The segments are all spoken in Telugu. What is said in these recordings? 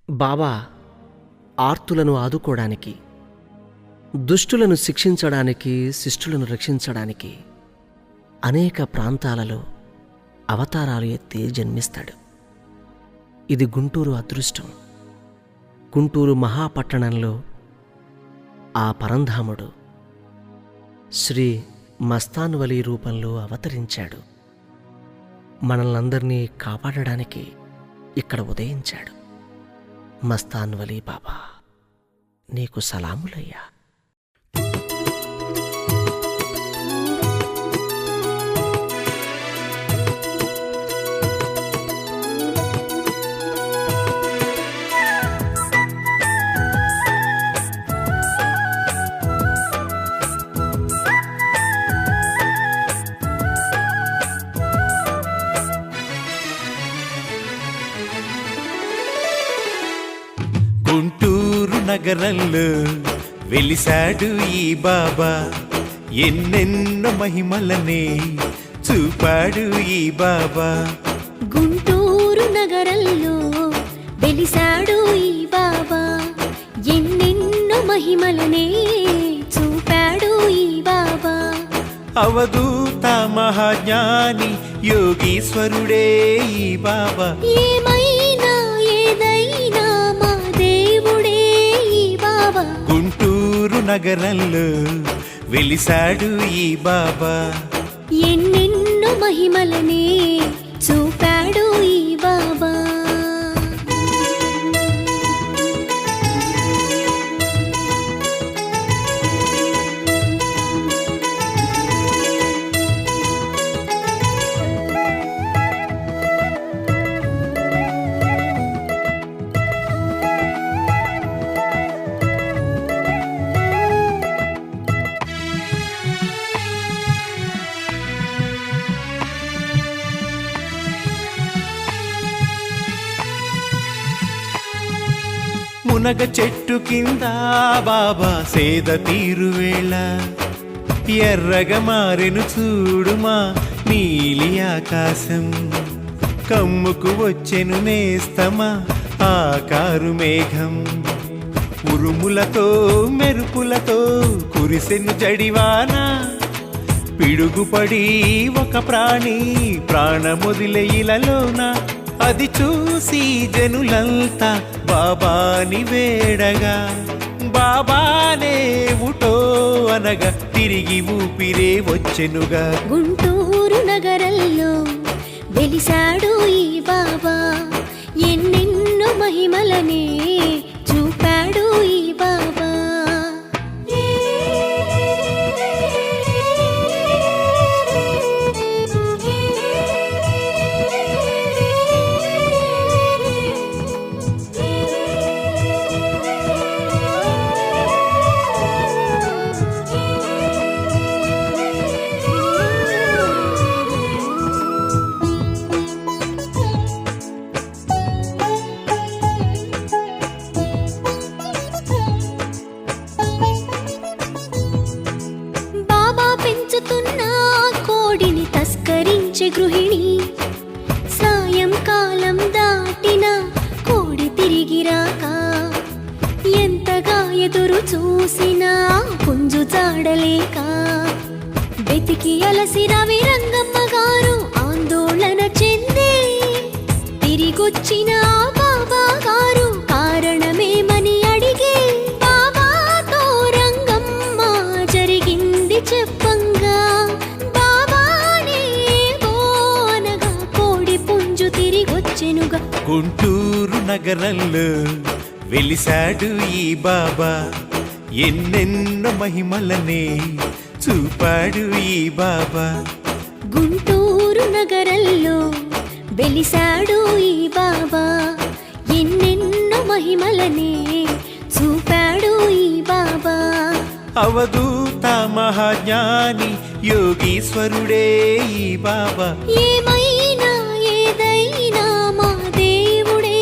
బాబా ఆర్తులను ఆదుకోవడానికి, దుష్టులను శిక్షించడానికి, శిష్టులను రక్షించడానికి అనేక ప్రాంతాలలో అవతారాలు ఎత్తి జన్మిస్తాడు. ఇది గుంటూరు అదృష్టం. గుంటూరు మహాపట్టణంలో ఆ పరంధాముడు శ్రీ మస్తాన్ వలీ రూపంలో అవతరించాడు. మనల్నందరినీ కాపాడడానికి ఇక్కడ ఉదయించాడు. మస్తాన్ వలీ బాబా, నీకు సలాములయ్యా. గుంటూరు నగరంలో వెలిసాడు ఈ బాబా, ఎన్నెన్నో మహిమలనే చూపాడు ఈ బాబా. గుంటూరు నగరంలో వెలిసాడు ఈ బాబా, ఎన్నెన్నో మహిమలనే చూపాడు ఈ బాబా. అవధూత మహాజ్ఞాని యోగీశ్వరుడే ఈ బాబా. ఏమైనా ఏదైనా మా దేవుడే ఈ బాబా. గుంటూరు నగరంలో వెలిసాడు ఈ బాబా, ఎన్నెన్నో మహిమలనే చూపాడు ఈ బాబా. మునగ చెట్టు కింద బాబా సేద తీరువేళ, ఎర్రగా మారెను చూడుమా నీలి ఆకాశం. కమ్ముకు వచ్చెను నేస్తమా ఆకారు మేఘం, ఉరుములతో మెరుపులతో కురిసెను జడివాన. పిడుగుపడి ఒక ప్రాణి ప్రాణమొదిలే ఇలలోన, అది చూసి జనులంతా బాబాని వేడగా, బాబానే ఉటో అనగా తిరిగి ఊపిరే వచ్చెనుగా. గుంటూరు నగరంలో వెలిసాడు ఈ బాబా, ఎన్నెన్నో మహిమలనే చూపాడు ఈ బాబా. కోడిని తస్కరించే గృహిణి, సాయంకాలం దాటిన కోడి తిరిగి రాక, ఎంతగా ఎదురు చూసినా పుంజు జాడలేక, వెతికి అలసి రవి రంగమ్మ గారు ఆందోళన చెందే, తిరిగొచ్చిన బాబా గారు కారణమేమని అడిగే, బాబాతో రంగమ్మ జరిగింది చెప్పంగా, బాబానే అనగా కోడి పుంజు తిరిగొచ్చెనుగా. గుంటూరు నగరంలో వెలిసాడు ఈ బాబా, ఎన్నెన్నో మహిమలనే చూపాడు ఈ బాబా. గుంటూరు నగరంలో వెలిసాడు ఈ బాబా, ఎన్నెన్నో మహిమలనే చూపాడు ఈ బాబా. అవధూత మహాజ్ఞాని యోగీశ్వరుడే ఈ బాబా. ఏమైనా ఏదైనా మా దేవుడే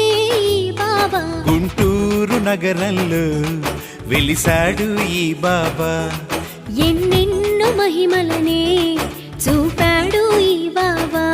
ఈ బాబా. గుంటూరు నగరంలో వెలిసాడు ఈ బాబా, ఎన్నెన్నో మహిమలనే చూపాడు ఈ బాబా.